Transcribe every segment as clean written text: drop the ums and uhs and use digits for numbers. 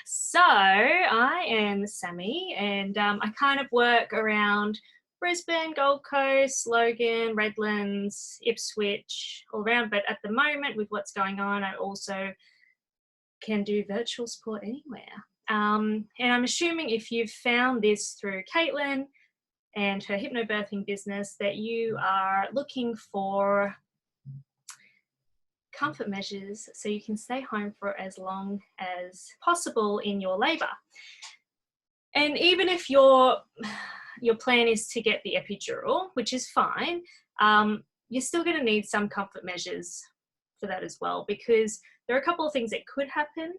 So I am Sammy, and I kind of work around Brisbane, Gold Coast, Logan, Redlands, Ipswich, all around. But at the moment, with what's going on, I also can do virtual support anywhere. And I'm assuming if you've found this through Caitlin and her hypnobirthing business, that you are looking for comfort measures so you can stay home for as long as possible in your labour. And even if your plan is to get the epidural, which is fine, you're still going to need some comfort measures for that as well, because there are a couple of things that could happen,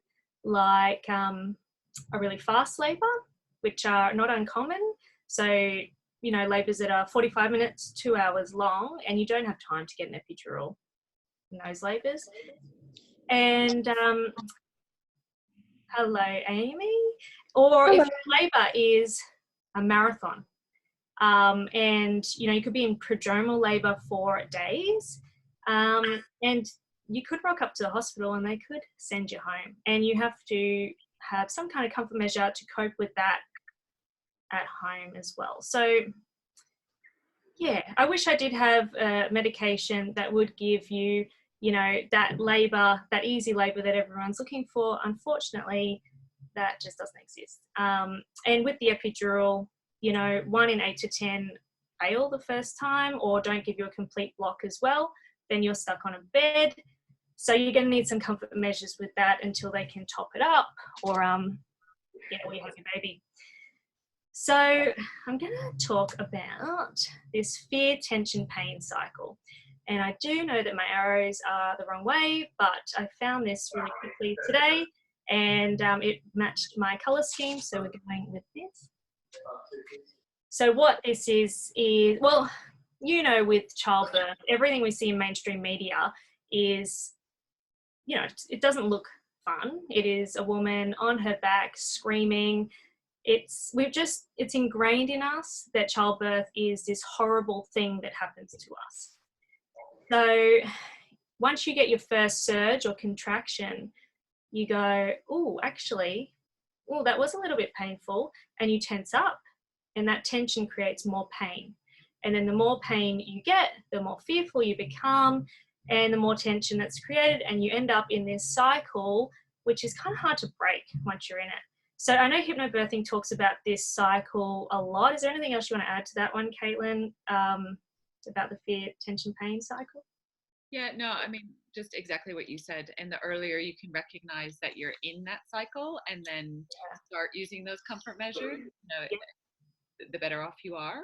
like a really fast labour, which are not uncommon. So, you know, labours that are 45 minutes, 2 hours long, and you don't have time to get an epidural in those labours. And hello, Amy. Or Hello. if your labour is a marathon, and you know, you could be in prodromal labour for days, and you could rock up to the hospital and they could send you home, and you have to have some kind of comfort measure to cope with that at home as well. So yeah, I wish I did have a medication that would give you, you know, that labour, that easy labour that everyone's looking for. Unfortunately, that just doesn't exist. And with the epidural, you know, 1 in 8 to 10 fail the first time or don't give you a complete block as well. Then you're stuck on a bed. So you're going to need some comfort measures with that until they can top it up, or you have your baby. So I'm going to talk about this fear, tension, pain cycle. And I do know that my arrows are the wrong way, but I found this really quickly today, and it matched my colour scheme, so we're going with this. So what this is, well, you know, with childbirth, everything we see in mainstream media is, you know, it doesn't look fun. It is a woman on her back screaming. It's ingrained in us that childbirth is this horrible thing that happens to us. So once you get your first surge or contraction, you go, oh, actually, oh, that was a little bit painful, and you tense up, and that tension creates more pain. And then the more pain you get, the more fearful you become, and the more tension that's created, and you end up in this cycle, which is kind of hard to break once you're in it. So I know hypnobirthing talks about this cycle a lot. Is there anything else you want to add to that one, Caitlin, about the fear, tension, pain cycle? Yeah, no, I mean, just exactly what you said. And the earlier you can recognize that you're in that cycle and then start using those comfort measures, you know, the better off you are.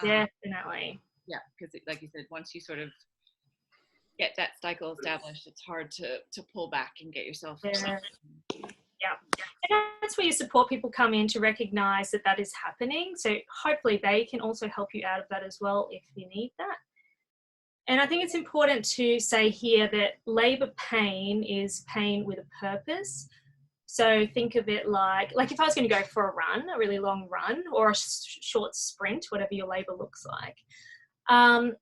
Definitely. Yeah, because like you said, once you sort of get that cycle established, it's hard to pull back and get yourself. Yeah. And that's where your support people come in to recognize that that is happening. So hopefully they can also help you out of that as well if you need that. And I think it's important to say here that labour pain is pain with a purpose. So think of it like if I was going to go for a run, a really long run, or a short sprint, whatever your labour looks like. I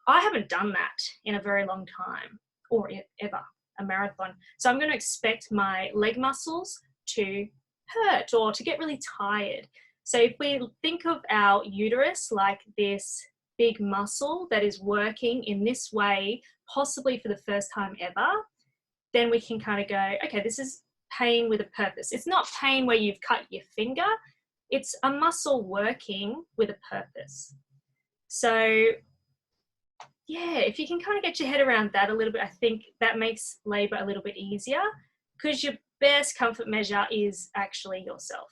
haven't done that in a very long time, or ever, a marathon. So I'm going to expect my leg muscles to hurt or to get really tired. So if we think of our uterus like this big muscle that is working in this way, possibly for the first time ever, then we can kind of go, okay, this is pain with a purpose. It's not pain where you've cut your finger. It's a muscle working with a purpose. So yeah, if you can kind of get your head around that a little bit, I think that makes labour a little bit easier, because your best comfort measure is actually yourself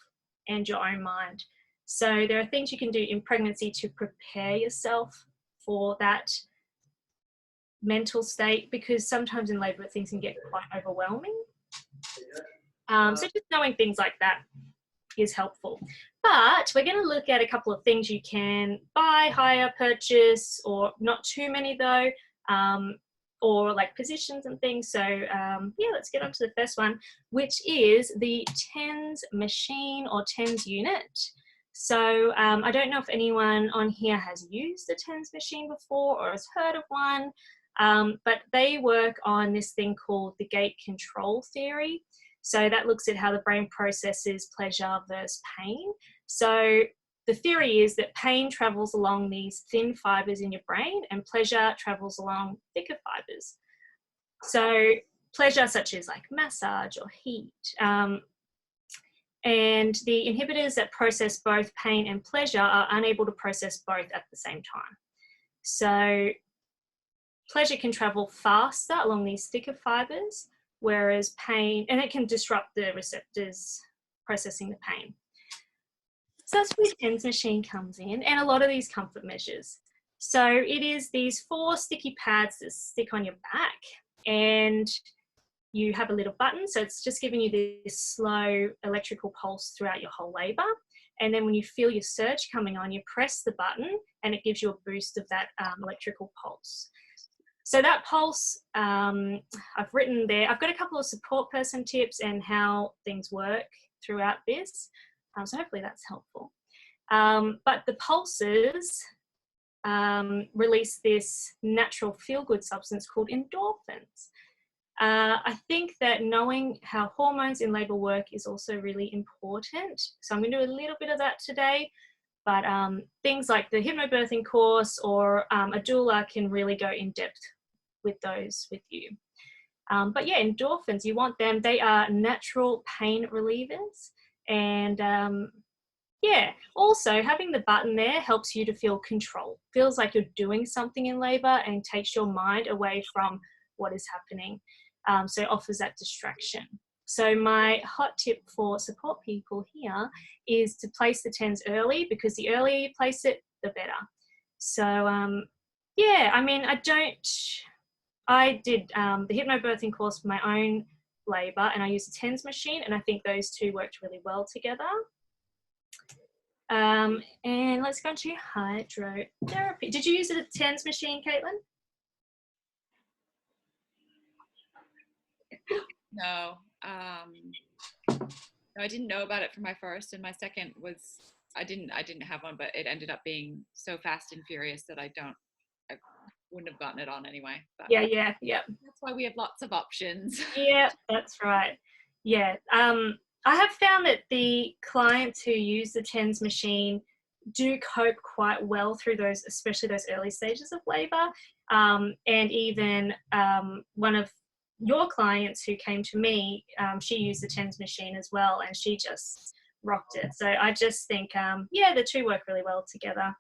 and your own mind. So there are things you can do in pregnancy to prepare yourself for that mental state, because sometimes in labour things can get quite overwhelming. So just knowing things like that is helpful. But we're going to look at a couple of things you can buy, hire, purchase, or not too many though, or like positions and things. So yeah, let's get on to the first one, which is the TENS machine or TENS unit. So I don't know if anyone on here has used the TENS machine before or has heard of one, but they work on this thing called the gate control theory. So that looks at how the brain processes pleasure versus pain. So the theory is that pain travels along these thin fibers in your brain and pleasure travels along thicker fibers. So pleasure such as like massage or heat, and the inhibitors that process both pain and pleasure are unable to process both at the same time. So pleasure can travel faster along these thicker fibers, whereas pain, and it can disrupt the receptors processing the pain. So that's where the TENS machine comes in, and a lot of these comfort measures. So it is these 4 sticky pads that stick on your back, and you have a little button. So it's just giving you this slow electrical pulse throughout your whole labor. And then when you feel your surge coming on, you press the button and it gives you a boost of that electrical pulse. So that pulse, I've written there, I've got a couple of support person tips and how things work throughout this. So hopefully that's helpful. But the pulses release this natural feel-good substance called endorphins. I think that knowing how hormones in labour work is also really important. So I'm going to do a little bit of that today, but things like the hypnobirthing course or a doula can really go in depth with those with you. But yeah, endorphins, you want them. They are natural pain relievers. And yeah, also having the button there helps you to feel control. Feels like you're doing something in labour and takes your mind away from what is happening. So it offers that distraction. So my hot tip for support people here is to place the TENS early, because the earlier you place it, the better. So yeah, I mean, I did the hypnobirthing course for my own labour, and I used a TENS machine, and I think those two worked really well together. And let's go into hydrotherapy. Did you use a TENS machine, Caitlin? No, no, I didn't know about it for my first, and my second was I didn't have one, but it ended up being so fast and furious that I wouldn't have gotten it on anyway. But Yeah. that's why we have lots of options. Yeah, that's right. Yeah, I have found that the clients who use the TENS machine do cope quite well through those, especially those early stages of labour. And even one of your clients who came to me, she used the TENS machine as well, and she just rocked it. So I just think, yeah, the two work really well together.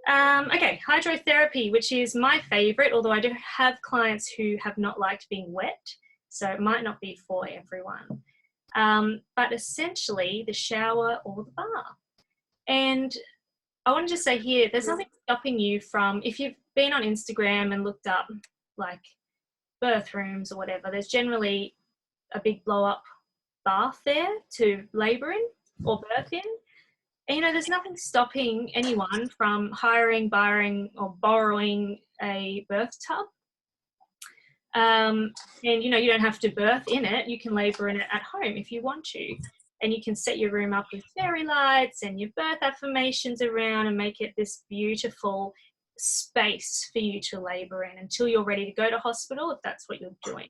Okay, hydrotherapy, which is my favourite, although I do have clients who have not liked being wet, so it might not be for everyone. But essentially the shower or the bath. And I want to just say here, there's nothing stopping you from, if you've been on Instagram and looked up like birth rooms or whatever, there's generally a big blow up bath there to labour in or birth in. And, you know, there's nothing stopping anyone from hiring, buying or borrowing a birth tub. And, you know, you don't have to birth in it. You can labour in it at home if you want to. And you can set your room up with fairy lights and your birth affirmations around and make it this beautiful space for you to labour in until you're ready to go to hospital, if that's what you're doing.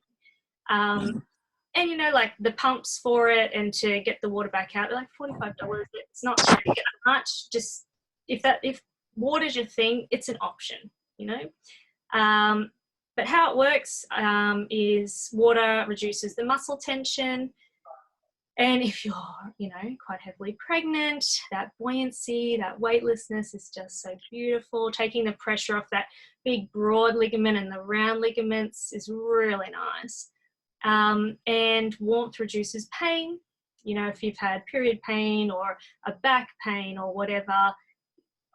And, you know, like the pumps for it and to get the water back out, they're like $45. It's not that much. Just if water's your thing, it's an option, you know. But how it works is water reduces the muscle tension. And if you're, you know, quite heavily pregnant, that buoyancy, that weightlessness is just so beautiful. Taking the pressure off that big broad ligament and the round ligaments is really nice. And warmth reduces pain. You know, if you've had period pain or a back pain or whatever,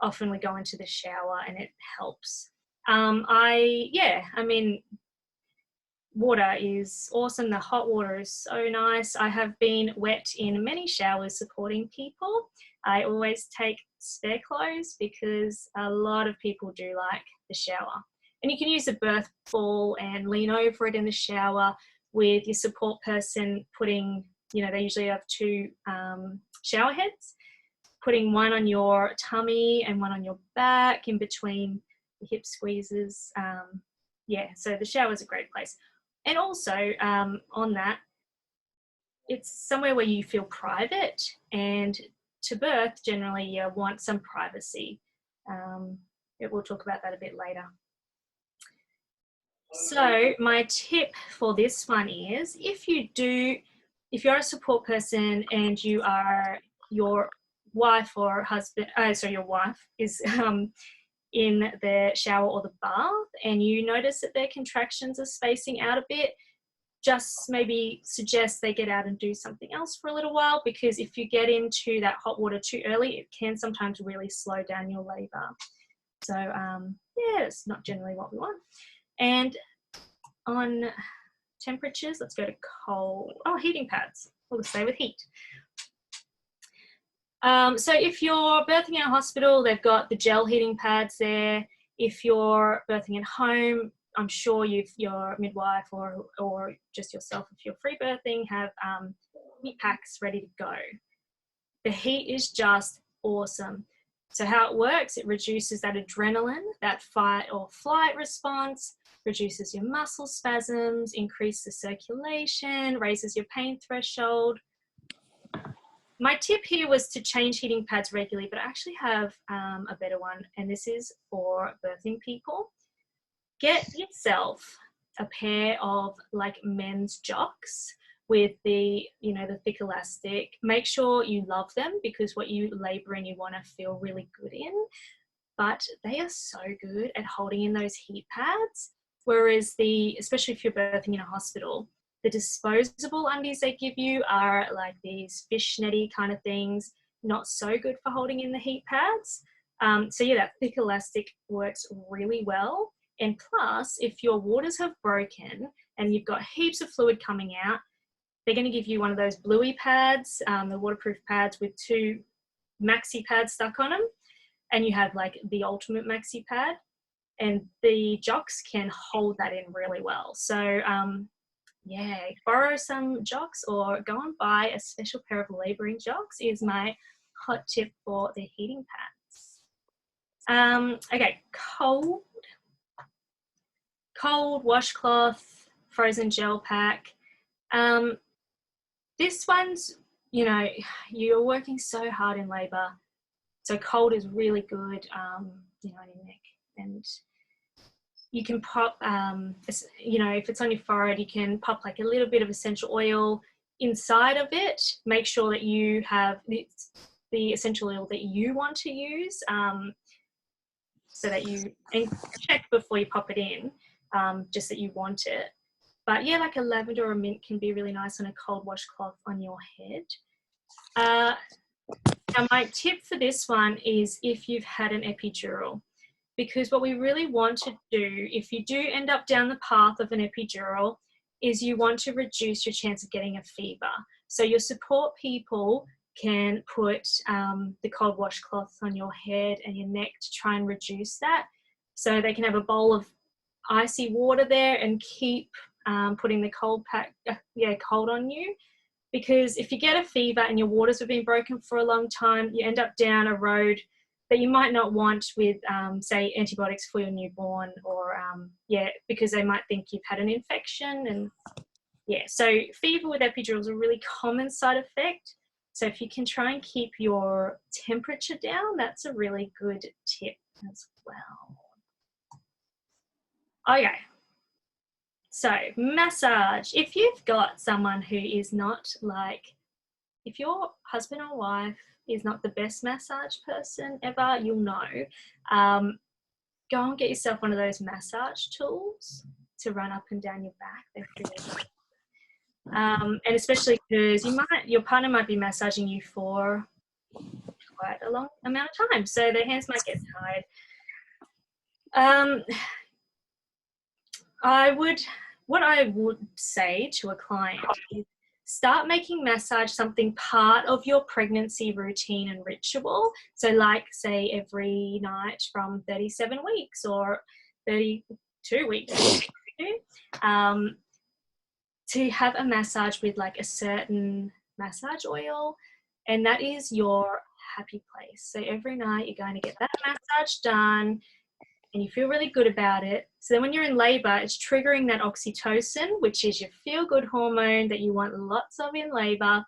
often we go into the shower and it helps. I mean, water is awesome. The hot water is so nice. I have been wet in many showers supporting people. I always take spare clothes because a lot of people do like the shower. And you can use a birth ball and lean over it in the shower with your support person putting, you know, they usually have two shower heads, putting one on your tummy and one on your back in between the hip squeezes. Yeah, so the shower is a great place. And also on that, it's somewhere where you feel private, and to birth, generally you want some privacy. We'll talk about that a bit later. So my tip for this one is, if you're a support person and your wife or husband, your wife is in the shower or the bath, and you notice that their contractions are spacing out a bit, just maybe suggest they get out and do something else for a little while, because if you get into that hot water too early, it can sometimes really slow down your labor. So yeah, it's not generally what we want. And on temperatures, let's go to cold. Heating pads. We'll stay with heat. So if you're birthing in a hospital, they've got the gel heating pads there. If you're birthing at home, I'm sure your midwife or just yourself, if you're free birthing, have heat packs ready to go. The heat is just awesome. So how it works, it reduces that adrenaline, that fight or flight response, reduces your muscle spasms, increases circulation, raises your pain threshold. My tip here was to change heating pads regularly, but I actually have a better one, and this is for birthing people. Get yourself a pair of like men's jocks with the thick elastic. Make sure you love them, because what you labour in, you want to feel really good in. But they are so good at holding in those heat pads. Whereas especially if you're birthing in a hospital, the disposable undies they give you are like these fishnetty kind of things, not so good for holding in the heat pads. So yeah, that thick elastic works really well. And plus, if your waters have broken and you've got heaps of fluid coming out, they're going to give you one of those bluey pads, the waterproof pads with 2 maxi pads stuck on them. And you have like the ultimate maxi pad, and the jocks can hold that in really well. So yeah, borrow some jocks or go and buy a special pair of labouring jocks is my hot tip for the heating pads. Okay, cold washcloth, frozen gel pack. This one's, you're working so hard in labour, so cold is really good, on your neck. And you can pop, if it's on your forehead, you can pop like a little bit of essential oil inside of it. Make sure that you have the essential oil that you want to use, so that you check before you pop it in, just that you want it. But yeah, like a lavender or a mint can be really nice on a cold washcloth on your head. Now my tip for this one is if you've had an epidural, because what we really want to do, if you do end up down the path of an epidural, is you want to reduce your chance of getting a fever. So your support people can put the cold washcloth on your head and your neck to try and reduce that. So they can have a bowl of icy water there and keep putting the cold on you. Because if you get a fever and your waters have been broken for a long time, you end up down a road that you might not want with, say, antibiotics for your newborn, or, because they might think you've had an infection. And so fever with epidural is a really common side effect. So if you can try and keep your temperature down, that's a really good tip as well. Okay. So massage. If you've got someone who is not if your husband or wife is not the best massage person ever, you'll know. Go and get yourself one of those massage tools to run up and down your back. They're pretty good. And especially because your partner might be massaging you for quite a long amount of time, so their hands might get tired. What I would say to a client is start making massage something part of your pregnancy routine and ritual. So like, say, every night from 37 weeks or 32 weeks, to have a massage with like a certain massage oil, and that is your happy place. So every night you're going to get that massage done. and you feel really good about it. So then when you're in labor, it's triggering that oxytocin, which is your feel-good hormone that you want lots of in labor,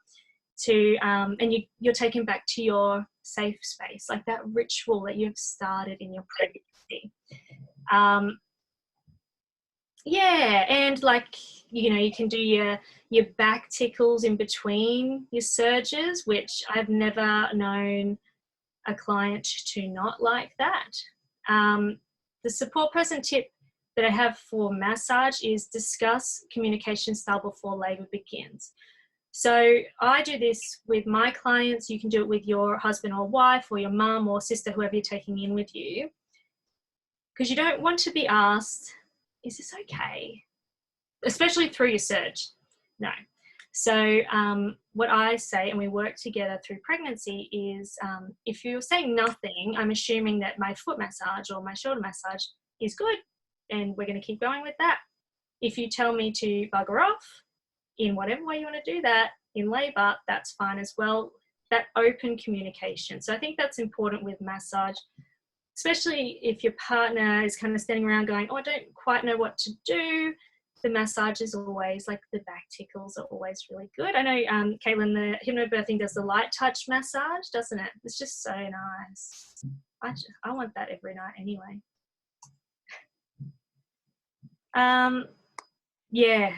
to and you're taken back to your safe space, like that ritual that you've started in your pregnancy. Yeah, and like, you know, you can do your back tickles in between your surges, which I've never known a client to not like that. The support person tip that I have for massage is discuss communication style before labor begins. So I do this with my clients. You can do it with your husband or wife or your mum or sister, whoever you're taking in with you, because you don't want to be asked, is this okay? Especially through your surge. No. So what I say, and we work together through pregnancy, is if you're saying nothing, I'm assuming that my foot massage or my shoulder massage is good, and we're going to keep going with that. If you tell me to bugger off in whatever way you want to do that in labor, that's fine as well. That open communication. So I think that's important with massage, especially if your partner is kind of standing around going, oh, I don't quite know what to do. The massage is always, like the back tickles are always really good. I know, Caitlin, the Hypnobirthing does the light touch massage, doesn't it? It's just so nice. I want that every night anyway. Yeah,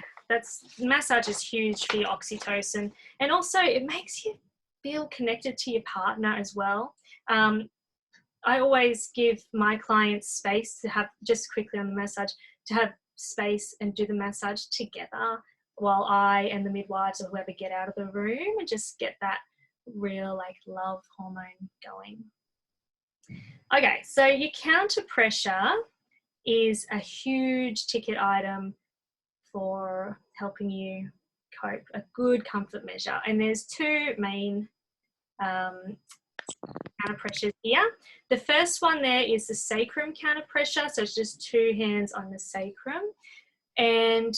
massage is huge for your oxytocin. And also it makes you feel connected to your partner as well. I always give my clients space to have, just quickly on the massage, to have space and do the massage together while I and the midwives or whoever get out of the room, and just get that real like love hormone going. Okay, so your counter pressure is a huge ticket item for helping you cope, a good comfort measure. And there's two main counter pressures here. The first one there is the sacrum counter pressure, so it's just two hands on the sacrum. And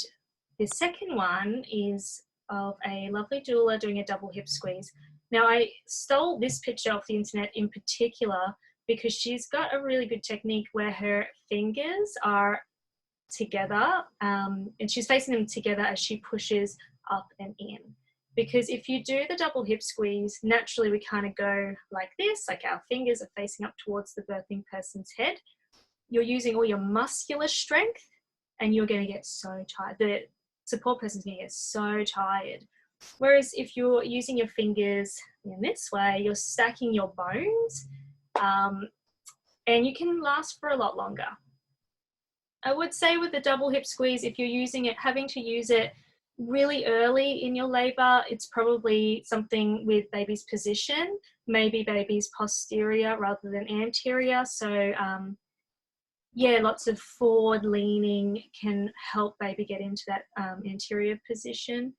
the second one is of a lovely doula doing a double hip squeeze. Now, I stole this picture off the internet in particular because she's got a really good technique where her fingers are together, and she's facing them together as she pushes up and in. Because if you do the double hip squeeze, naturally we kind of go like this, like our fingers are facing up towards the birthing person's head. You're using all your muscular strength and you're going to get so tired. The support person's going to get so tired. Whereas if you're using your fingers in this way, you're stacking your bones, and you can last for a lot longer. I would say with the double hip squeeze, if you're using it, having to use it really early in your labor, it's probably something with baby's position, maybe baby's posterior rather than anterior. So yeah, lots of forward leaning can help baby get into that anterior position.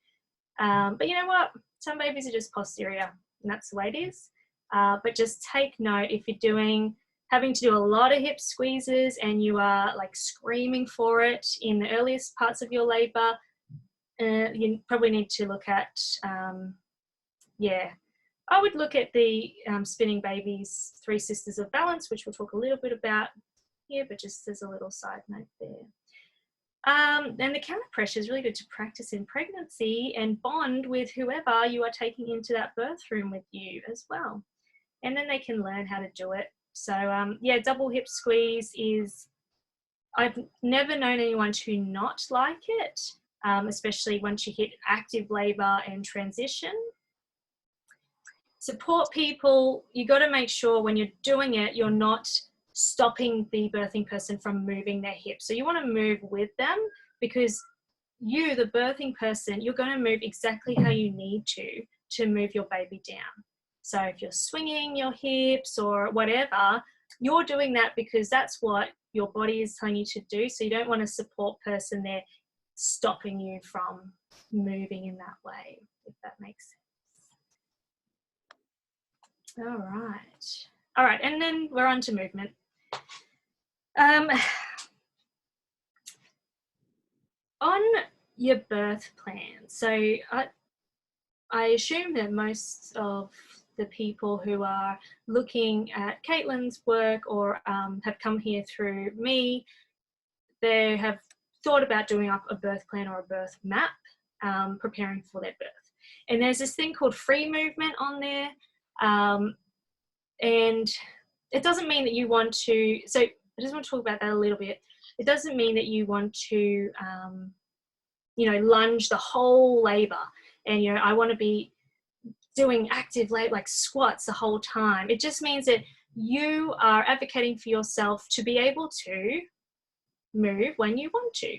But you know what? Some babies are just posterior, and that's the way it is. But just take note, if you're having to do a lot of hip squeezes and you are like screaming for it in the earliest parts of your labor, you probably need to look at, I would look at the Spinning Babies 3 Sisters of Balance, which we'll talk a little bit about here, but just as a little side note there. And the counter pressure is really good to practice in pregnancy and bond with whoever you are taking into that birth room with you as well. And then they can learn how to do it. So yeah, double hip squeeze is, I've never known anyone to not like it, especially once you hit active labor and transition. Support people, you got to make sure when you're doing it, you're not stopping the birthing person from moving their hips. So you want to move with them, because you, the birthing person, you're going to move exactly how you need to move your baby down. So if you're swinging your hips or whatever, you're doing that because that's what your body is telling you to do. So you don't want a support person there stopping you from moving in that way, if that makes sense. All right, and then we're on to movement. On your birth plan, so I assume that most of the people who are looking at Caitlin's work or have come here through me, they have thought about doing up a birth plan or a birth map, preparing for their birth. And there's this thing called free movement on there. And it doesn't mean that you want to, so I just want to talk about that a little bit. It doesn't mean that you want to, lunge the whole labor and, I want to be doing active labor, like squats the whole time. It just means that you are advocating for yourself to be able to move when you want to.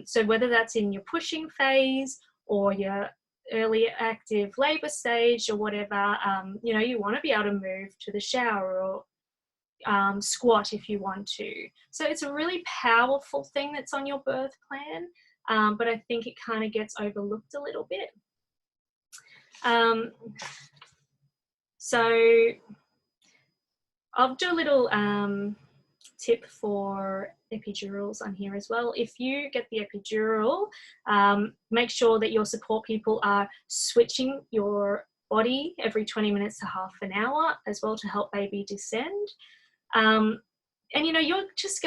So whether that's in your pushing phase or your early active labor stage or whatever, you want to be able to move to the shower or squat if you want to. So it's a really powerful thing that's on your birth plan, but I think it kind of gets overlooked a little bit. So I'll do a little tip for epidurals on here as well. If you get the epidural, make sure that your support people are switching your body every 20 minutes to half an hour as well to help baby descend. And you're just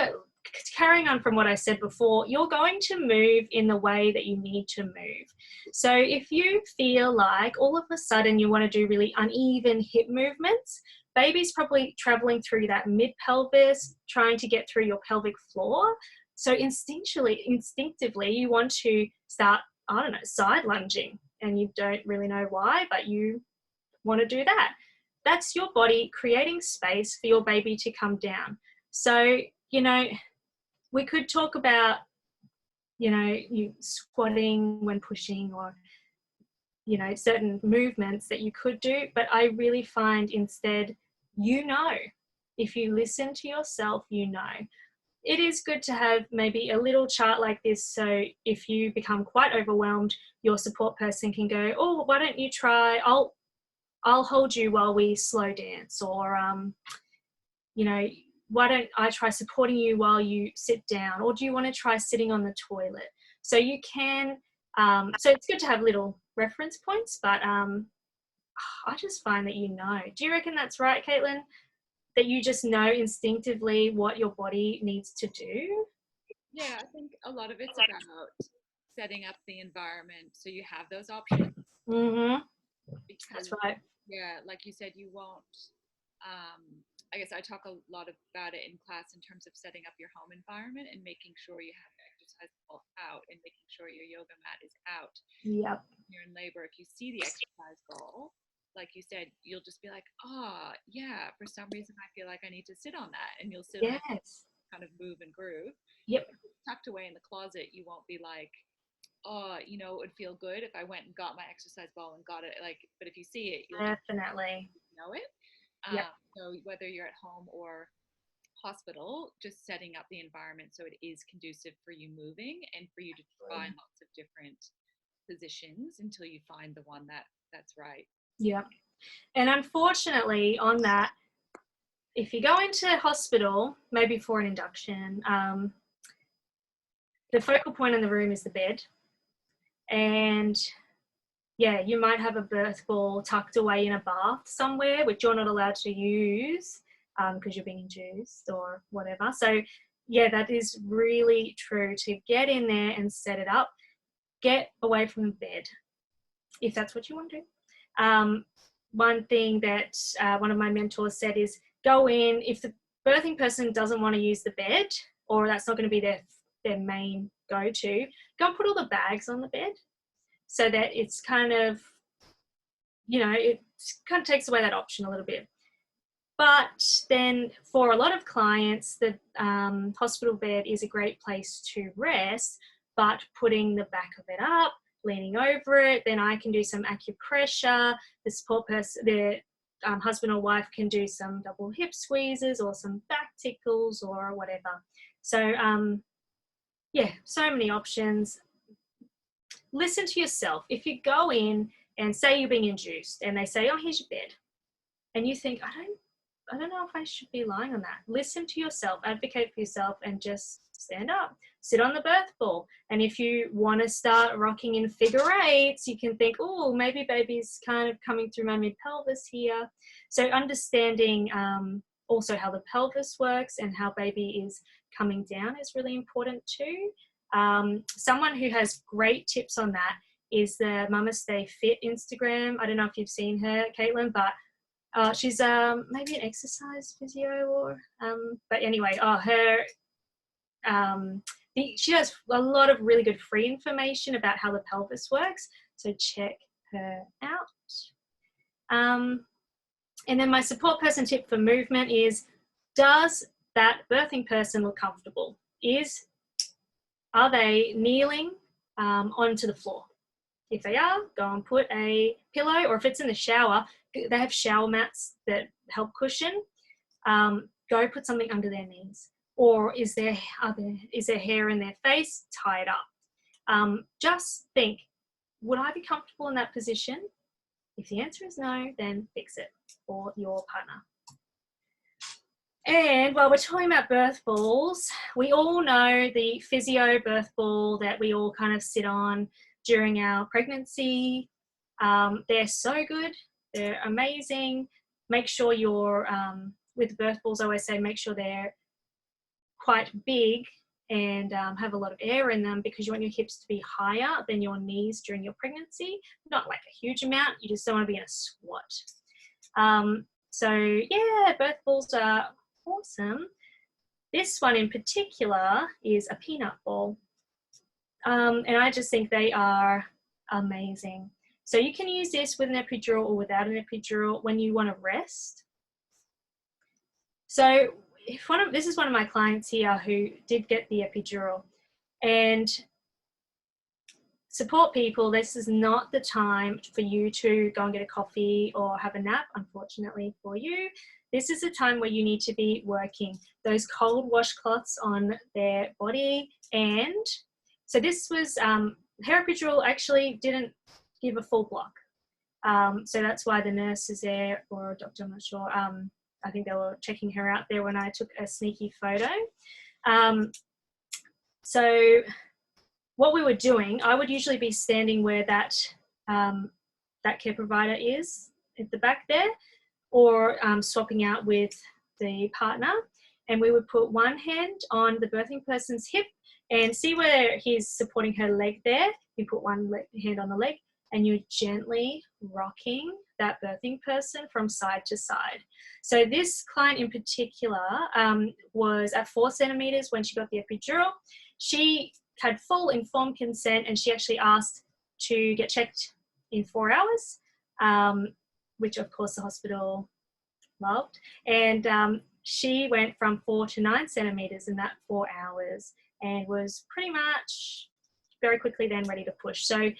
carrying on from what I said before, you're going to move in the way that you need to move. So if you feel like all of a sudden you want to do really uneven hip movements, baby's probably traveling through that mid-pelvis, trying to get through your pelvic floor. So instinctively, you want to start, side lunging, and you don't really know why, but you want to do that. That's your body creating space for your baby to come down. So, we could talk about, you squatting when pushing or, certain movements that you could do, but I really find instead, if you listen to yourself, it is good to have maybe a little chart like this. So if you become quite overwhelmed, your support person can go, oh, why don't you try, I'll hold you while we slow dance, or, why don't I try supporting you while you sit down, or do you want to try sitting on the toilet? So you can, so it's good to have little reference points, but I just find that Do you reckon that's right, Caitlin? That you just know instinctively what your body needs to do? Yeah, I think a lot of it's about setting up the environment so you have those options. Mm-hmm. Because, that's right. Yeah, like you said, you won't. I guess I talk a lot about it in class in terms of setting up your home environment and making sure you have your exercise ball out and making sure your yoga mat is out. Yep. When you're in labor, if you see the exercise ball, like you said, you'll just be like, yeah, for some reason I feel like I need to sit on that. And you'll sit on it, kind of move and groove. Yep. If it's tucked away in the closet, you won't be like, it would feel good if I went and got my exercise ball and got it. But if you see it, you'll definitely know it. Yep. So whether you're at home or hospital, just setting up the environment so it is conducive for you moving and for you to try lots of different positions until you find the one that's right. Yep. And unfortunately on that, if you go into hospital, maybe for an induction, the focal point in the room is the bed. And yeah, you might have a birth ball tucked away in a bath somewhere, which you're not allowed to use because you're being induced or whatever. So yeah, that is really true. To get in there and set it up, get away from the bed if that's what you want to do. One thing that one of my mentors said is go in, if the birthing person doesn't want to use the bed or that's not going to be their main go-to, go and put all the bags on the bed so that it's kind of, it kind of takes away that option a little bit. But then for a lot of clients, the hospital bed is a great place to rest, but putting the back of it up, leaning over it, then I can do some acupressure. The support person, the husband or wife can do some double hip squeezes or some back tickles or whatever. So yeah, so many options. Listen to yourself. If you go in and say you're being induced and they say, oh, here's your bed, and you think, I don't know if I should be lying on that. Listen to yourself, advocate for yourself, and just stand up. Sit on the birth ball. And if you want to start rocking in figure eights, you can think, oh, maybe baby's kind of coming through my mid-pelvis here. So understanding also how the pelvis works and how baby is coming down is really important too. Someone who has great tips on that is the Mama Stay Fit Instagram. I don't know if you've seen her, Caitlin, but she's maybe an exercise physio or but anyway, she has a lot of really good free information about how the pelvis works, so check her out. And then my support person tip for movement is, does that birthing person look comfortable? Are they kneeling onto the floor? If they are, go and put a pillow, or if it's in the shower, they have shower mats that help cushion. Go put something under their knees. Or is there hair in their face? Tie it up. Just think, would I be comfortable in that position? If the answer is no, then fix it for your partner. And while we're talking about birth balls, we all know the physio birth ball that we all kind of sit on during our pregnancy. They're so good. They're amazing. Make sure you're, with birth balls, I always say make sure they're quite big and have a lot of air in them, because you want your hips to be higher than your knees during your pregnancy. Not like a huge amount, you just don't want to be in a squat. So yeah, birth balls are awesome. This one in particular is a peanut ball. And I just think they are amazing. So you can use this with an epidural or without an epidural when you want to rest. So this is one of my clients here who did get the epidural, and support people, this is not the time for you to go and get a coffee or have a nap, unfortunately for you. This is a time where you need to be working those cold washcloths on their body. And so this was, her epidural actually didn't give a full block. So that's why the nurse is there, or a doctor, I'm not sure. I think they were checking her out there when I took a sneaky photo. So what we were doing, I would usually be standing where that care provider is at the back there, or swapping out with the partner. And we would put one hand on the birthing person's hip, and see where he's supporting her leg there. You put one hand on the leg, and you're gently rocking that birthing person from side to side. So this client in particular was at 4 centimeters when she got the epidural. She had full informed consent, and she actually asked to get checked in 4 hours, which of course the hospital loved. And she went from 4 to 9 centimeters in that 4 hours, and was pretty much very quickly then ready to push. So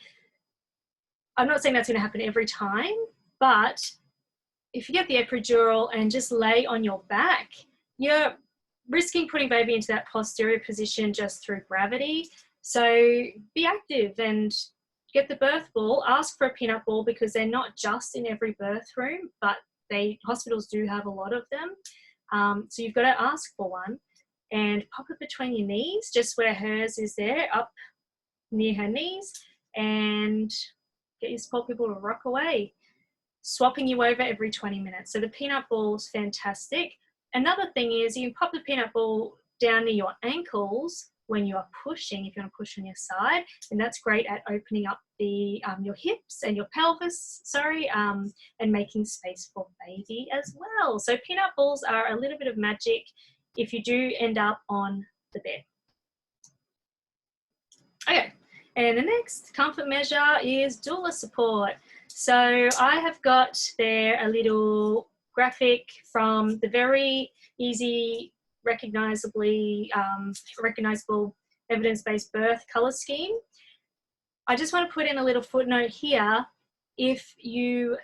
I'm not saying that's going to happen every time, but if you get the epidural and just lay on your back, you're risking putting baby into that posterior position just through gravity. So be active and get the birth ball. Ask for a peanut ball, because they're not just in every birth room, but hospitals do have a lot of them. So you've got to ask for one, and pop it between your knees, just where hers is there, up near her knees, and get your support people to rock away, swapping you over every 20 minutes. So the peanut ball is fantastic. Another thing is you can pop the peanut ball down near your ankles when you are pushing, if you want to push on your side, and that's great at opening up your hips and your pelvis, and making space for baby as well. So peanut balls are a little bit of magic if you do end up on the bed. Okay, and the next comfort measure is Doula Support. So I have got there a little graphic from the very easy, recognizable evidence-based birth colour scheme. I just want to put in a little footnote here. If you're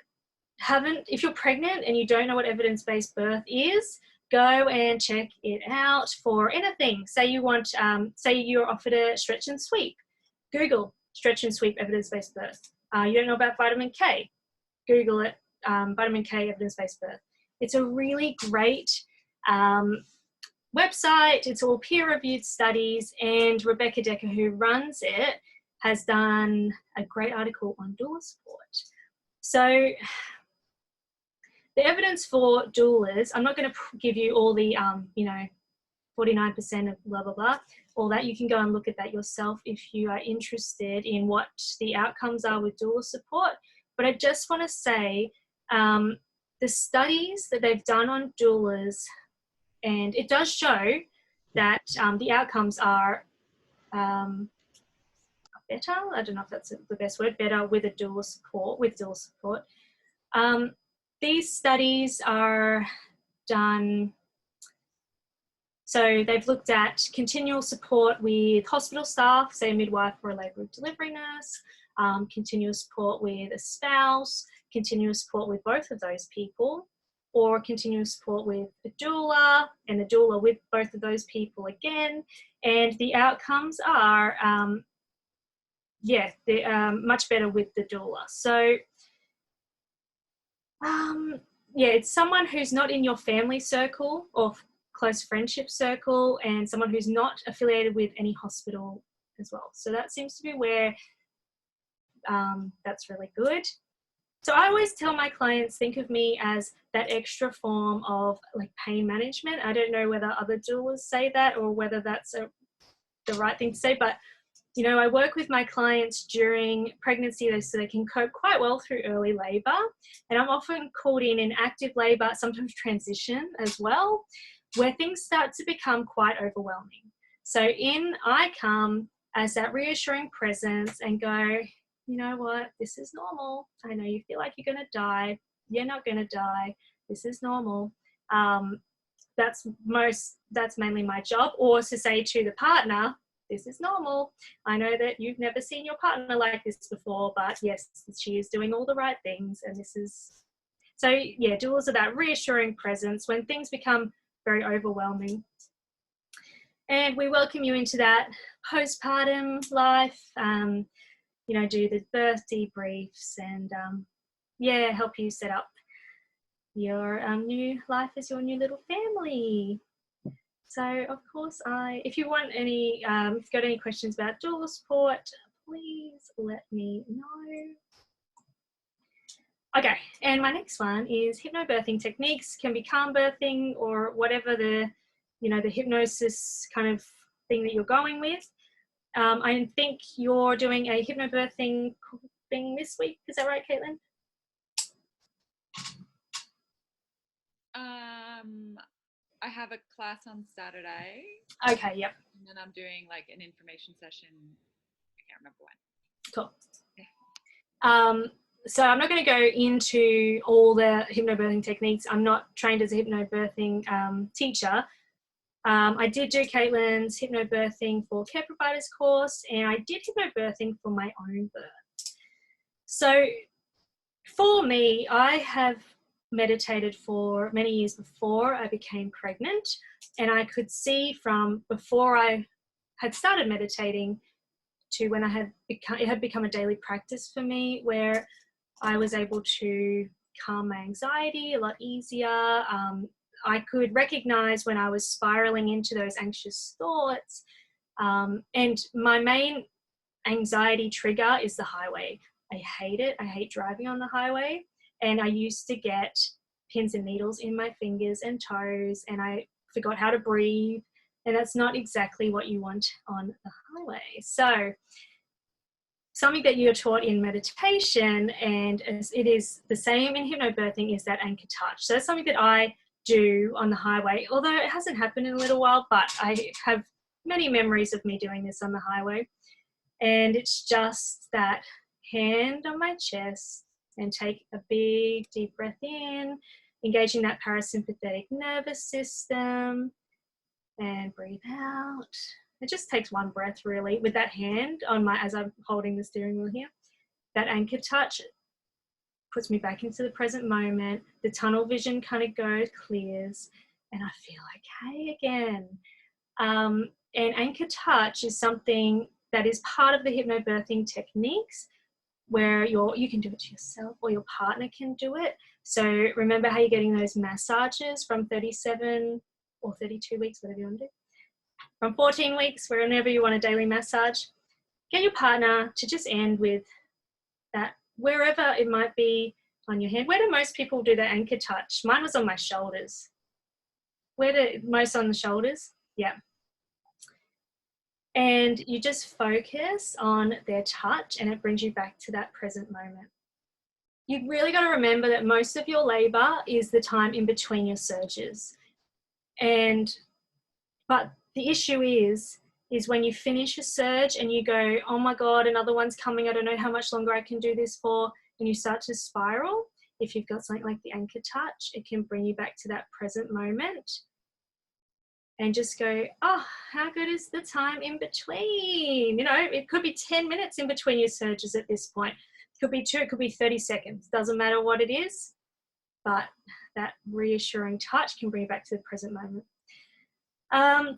pregnant and you don't know what evidence-based birth is, go and check it out for anything. Say you're offered a stretch and sweep. Google stretch and sweep evidence-based birth. You don't know about vitamin K. Google it, vitamin K evidence-based birth. It's a really great website. It's all peer-reviewed studies, and Rebecca Decker, who runs it, has done a great article on doula support. So the evidence for doulas, I'm not going to give you all the, 49% of blah, blah, blah, all that. You can go and look at that yourself if you are interested in what the outcomes are with doula support. But I just want to say the studies that they've done on doulas, and it does show that the outcomes are better. I don't know if that's the best word, better with a doula support. These studies are done, so they've looked at continual support with hospital staff, say a midwife or a labour and delivery nurse, continual support with a spouse, continual support with both of those people, or continual support with a doula, and the doula with both of those people again. And the outcomes are, they're much better with the doula. So, it's someone who's not in your family circle or close friendship circle, and someone who's not affiliated with any hospital as well. So that seems to be where that's really good. So I always tell my clients, think of me as that extra form of like pain management. I don't know whether other doulas say that or whether that's the right thing to say, but I work with my clients during pregnancy so they can cope quite well through early labour. And I'm often called in active labour, sometimes transition as well, where things start to become quite overwhelming. So I come as that reassuring presence and go, you know what, this is normal. I know you feel like you're going to die. You're not going to die. This is normal. That's mainly my job. Or to say to the partner, this is normal. I know that you've never seen your partner like this before, but yes, she is doing all the right things. And this is, so yeah, doulas are that reassuring presence when things become very overwhelming. And we welcome you into that postpartum life, do the birth debriefs and help you set up your new life as your new little family. So of course, if you want any, if you've got any questions about doula support, please let me know. Okay, and my next one is hypnobirthing techniques. Can be calm birthing or whatever the hypnosis kind of thing that you're going with. I think you're doing a hypnobirthing thing this week. Is that right, Caitlin? I have a class on Saturday. Okay, yep. And then I'm doing like an information session. I can't remember when. Cool. Okay. So I'm not going to go into all the hypnobirthing techniques. I'm not trained as a hypnobirthing teacher. I did do Caitlin's hypnobirthing for care providers course, and I did hypnobirthing for my own birth. So for me, I have meditated for many years before I became pregnant, and I could see from before I had started meditating to when it had become a daily practice for me, where I was able to calm my anxiety a lot easier. I could recognize when I was spiraling into those anxious thoughts. And my main anxiety trigger is the highway. I hate it. I hate driving on the highway. And I used to get pins and needles in my fingers and toes, and I forgot how to breathe. And that's not exactly what you want on the highway. So something that you're taught in meditation, and it is the same in hypnobirthing, is that anchor touch. So that's something that I do on the highway, although it hasn't happened in a little while, but I have many memories of me doing this on the highway. And it's just that hand on my chest and take a big deep breath in, engaging that parasympathetic nervous system, and breathe out. It just takes one breath really with that hand on as I'm holding the steering wheel here. That anchor touch puts me back into the present moment. The tunnel vision kind of clears, and I feel okay again. And anchor touch is something that is part of the hypnobirthing techniques, where you can do it to yourself or your partner can do it. So remember how you're getting those massages from 37 or 32 weeks, whatever you want to do, from 14 weeks, whenever you want a daily massage. Get your partner to just end with that, wherever it might be on your hand. Where do most people do their anchor touch? Mine was on my shoulders. Where do most on the shoulders? Yeah. And you just focus on their touch and it brings you back to that present moment. You've really got to remember that most of your labor is the time in between your surges. But the issue is when you finish a surge and you go, oh my God, another one's coming, I don't know how much longer I can do this for, and you start to spiral. If you've got something like the anchor touch, it can bring you back to that present moment and just go, oh, how good is the time in between? You know, it could be 10 minutes in between your surges at this point. It could be 2, it could be 30 seconds. Doesn't matter what it is, but that reassuring touch can bring you back to the present moment.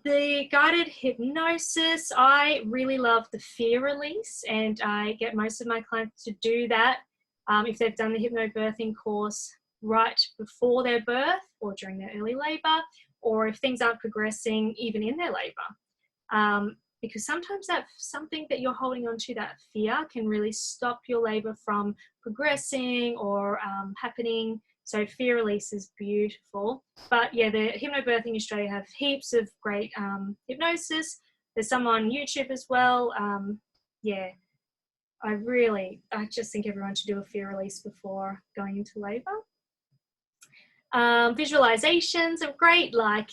The guided hypnosis, I really love the fear release, and I get most of my clients to do that if they've done the hypnobirthing course right before their birth or during their early labor, or if things aren't progressing even in their labor. Because sometimes that's something that you're holding on to, that fear, can really stop your labor from progressing or happening. So fear release is beautiful. But yeah, the Hypnobirthing Australia have heaps of great hypnosis. There's some on YouTube as well. Yeah, I just think everyone should do a fear release before going into labor. Visualizations are great. Like,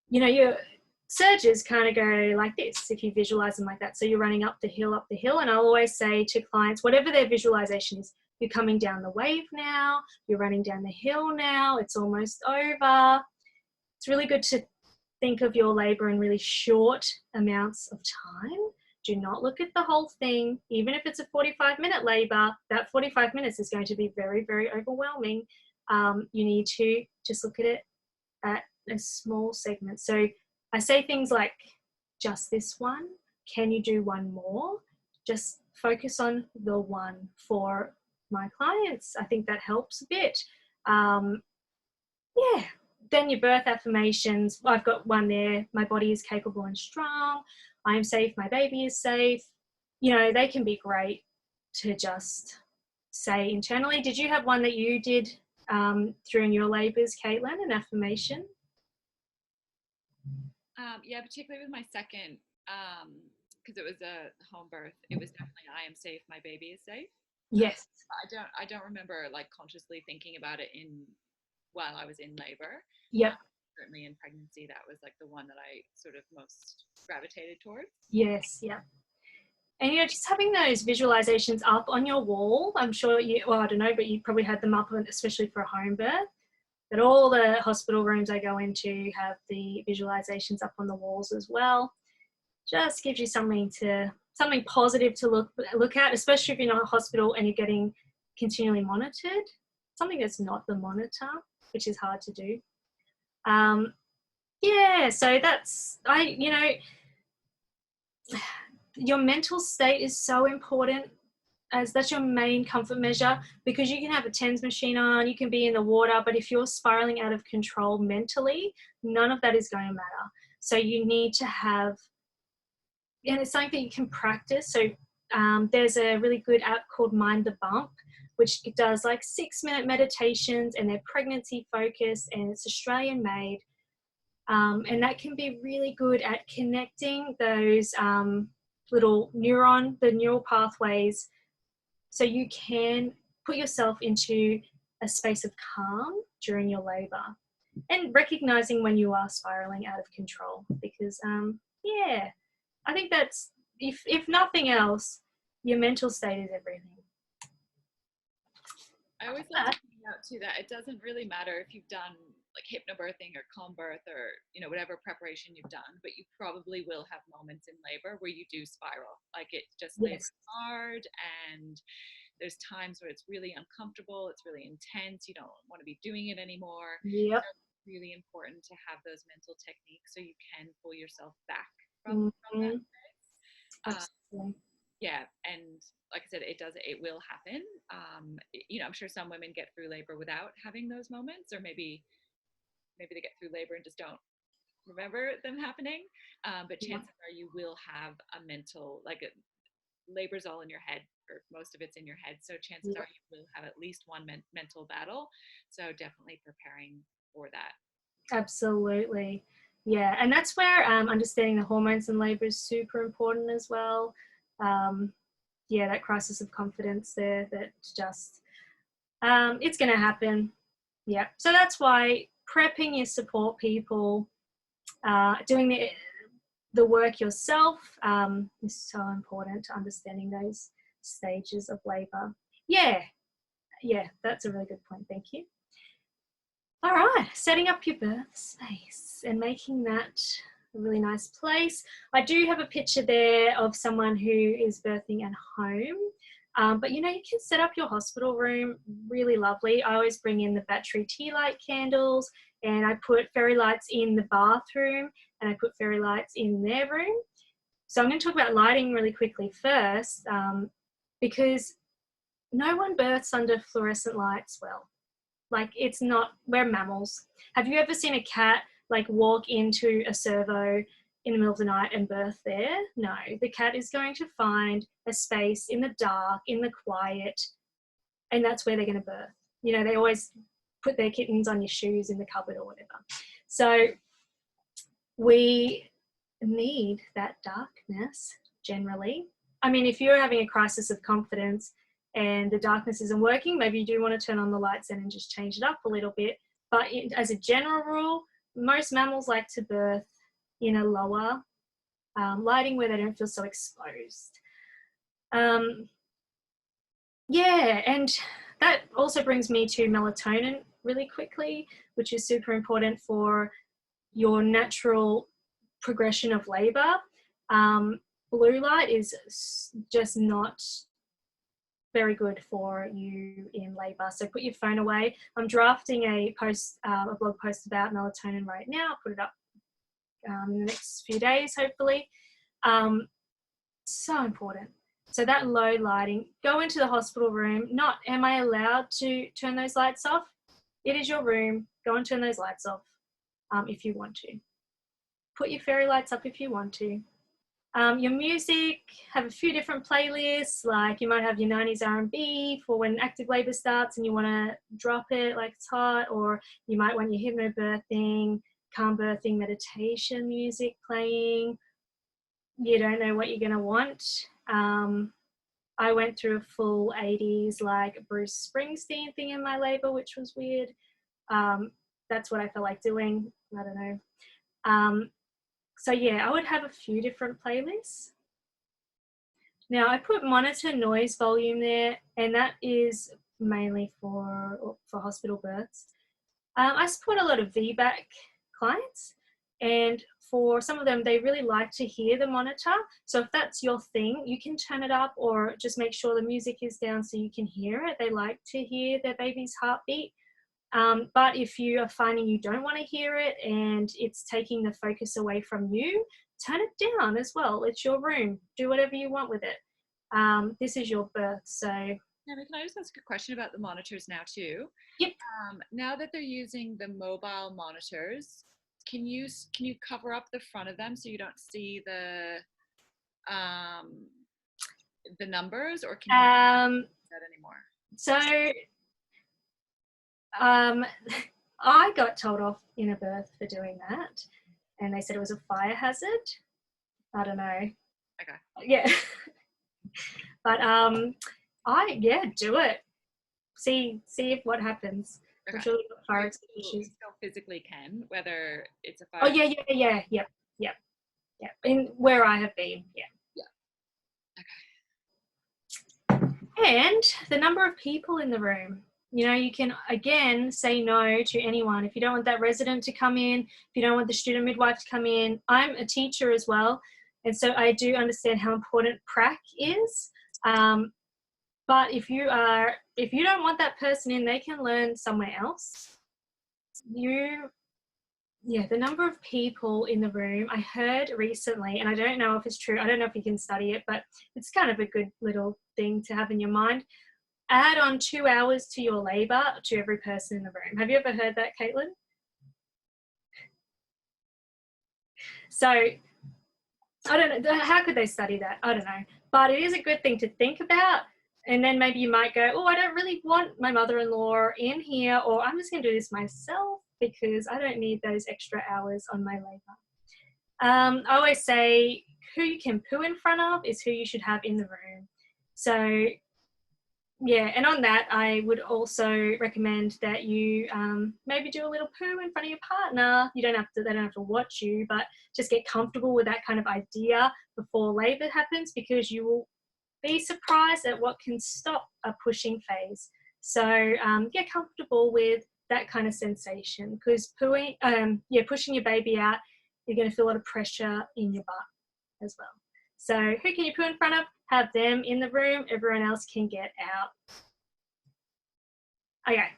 you know, your surges kind of go like this if you visualize them like that. So you're running up the hill, and I'll always say to clients, whatever their visualization is, you're coming down the wave now, you're running down the hill now, it's almost over. It's really good to think of your labor in really short amounts of time. Do not look at the whole thing. Even if it's a 45-minute labor, that 45 minutes is going to be very, very overwhelming. You need to just look at it at a small segment. So I say things like, just this one, can you do one more? Just focus on the one for my clients. I think that helps a bit. Yeah, then your birth affirmations. I've got one there. My body is capable and strong. I am safe. My baby is safe. You know, they can be great to just say internally. Did you have one that you did during your labours, Caitlin, an affirmation? Yeah, particularly with my second, because it was a home birth. It was definitely, I am safe, my baby is safe. Yes. I don't remember like consciously thinking about it while I was in labor. Yep. Certainly in pregnancy, that was like the one that I sort of most gravitated towards. Yes. Yeah. And, you know, just having those visualizations up on your wall, I'm sure well, I don't know, but you probably had them up, especially for a home birth. But all the hospital rooms I go into have the visualizations up on the walls as well. Just gives you something positive to look at, especially if you're not in a hospital and you're getting continually monitored. Something that's not the monitor, which is hard to do. Yeah, so your mental state is so important, as that's your main comfort measure, because you can have a TENS machine on, you can be in the water, but if you're spiraling out of control mentally, none of that is going to matter. So you need to have, and it's something that you can practice. So there's a really good app called Mind the Bump, which does like 6-minute meditations, and they're pregnancy focused, and it's Australian made. And that can be really good at connecting those the neural pathways, so you can put yourself into a space of calm during your labor, and recognizing when you are spiraling out of control. Because yeah, I think that's, if nothing else, your mental state is everything. I always like to point out too that it doesn't really matter if you've done like hypnobirthing or calm birth or, you know, whatever preparation you've done, but you probably will have moments in labor where you do spiral. Like it just labor's hard, and there's times where it's really uncomfortable, it's really intense, you don't want to be doing it anymore. Yep. So it's really important to have those mental techniques so you can pull yourself back from that place. Absolutely. Yeah, and like I said, it will happen. I'm sure some women get through labor without having those moments, or maybe they get through labor and just don't remember them happening. But chances are you will have a mental, labor's all in your head, or most of it's in your head. So chances are you will have at least one mental battle. So definitely preparing for that. Absolutely. Yeah, and that's where understanding the hormones in labor is super important as well. That crisis of confidence there, that just, it's going to happen. Yeah, so that's why prepping your support people, doing the work yourself is so important to understanding those stages of labor. Yeah, that's a really good point. Thank you. All right, setting up your birth space and making that a really nice place. I do have a picture there of someone who is birthing at home, but you can set up your hospital room really lovely. I always bring in the battery tea light candles, and I put fairy lights in the bathroom, and I put fairy lights in their room. So I'm going to talk about lighting really quickly first, because no one births under fluorescent lights well. It's not, we're mammals. Have you ever seen a cat walk into a servo in the middle of the night and birth there? No, the cat is going to find a space in the dark, in the quiet, and that's where they're going to birth. They always put their kittens on your shoes in the cupboard or whatever. So we need that darkness generally. I mean, if you're having a crisis of confidence and the darkness isn't working, maybe you do want to turn on the lights and just change it up a little bit. But as a general rule, most mammals like to birth in a lower lighting where they don't feel so exposed. And that also brings me to melatonin really quickly, which is super important for your natural progression of labor. Blue light is just not very good for you in labor, so put your phone away. I'm drafting a blog post about melatonin right now. I'll put it up in the next few days, hopefully. So important. So that low lighting, go into the hospital room. Not, am I allowed to turn those lights off? It is your room. Go and turn those lights off if you want to. Put your fairy lights up if you want to. Your music, have a few different playlists, you might have your 90s R&B for when active labor starts and you want to drop it like it's hot, or you might want your hypnobirthing, calm birthing, meditation music playing. You don't know what you're going to want. I went through a full 80s Bruce Springsteen thing in my labor, which was weird. That's what I felt like doing. I don't know. So yeah, I would have a few different playlists. Now I put monitor noise volume there, and that is mainly for hospital births. I support a lot of VBAC clients, and for some of them, they really like to hear the monitor. So if that's your thing, you can turn it up or just make sure the music is down so you can hear it. They like to hear their baby's heartbeat. But if you are finding you don't want to hear it and it's taking the focus away from you, turn it down as well. It's your room. Do whatever you want with it. This is your birth. So, Sammy, can I just ask a question about the monitors now too? Yep. Now that they're using the mobile monitors, can you cover up the front of them so you don't see the numbers, or can you not do that anymore? So I got told off in a birth for doing that, and they said it was a fire hazard. I don't know. Okay. Yeah. But do it. See if what happens. Okay. I'm sure you've got fire issues. You still physically can, whether it's a fire. Oh yeah. In where I have been, yeah. Okay. And the number of people in the room. You can, again, say no to anyone. If you don't want that resident to come in, if you don't want the student midwife to come in. I'm a teacher as well, and so I do understand how important prac is. But if you don't want that person in, they can learn somewhere else. You yeah, the number of people in the room, I heard recently, and I don't know if it's true, I don't know if you can study it, but it's kind of a good little thing to have in your mind. Add on 2 hours to your labor to every person in the room. Have you ever heard that, Caitlin? So I don't know, how could they study that? I don't know. But it is a good thing to think about. And then maybe you might go, oh, I don't really want my mother-in-law in here, or I'm just going to do this myself because I don't need those extra hours on my labor. I always say who you can poo in front of is who you should have in the room. So yeah, and on that, I would also recommend that you maybe do a little poo in front of your partner. You don't have to; they don't have to watch you, but just get comfortable with that kind of idea before labour happens, because you will be surprised at what can stop a pushing phase. So get comfortable with that kind of sensation, because pooing, pushing your baby out, you're going to feel a lot of pressure in your butt as well. So who can you poo in front of? Have them in the room. Everyone else can get out. Okay.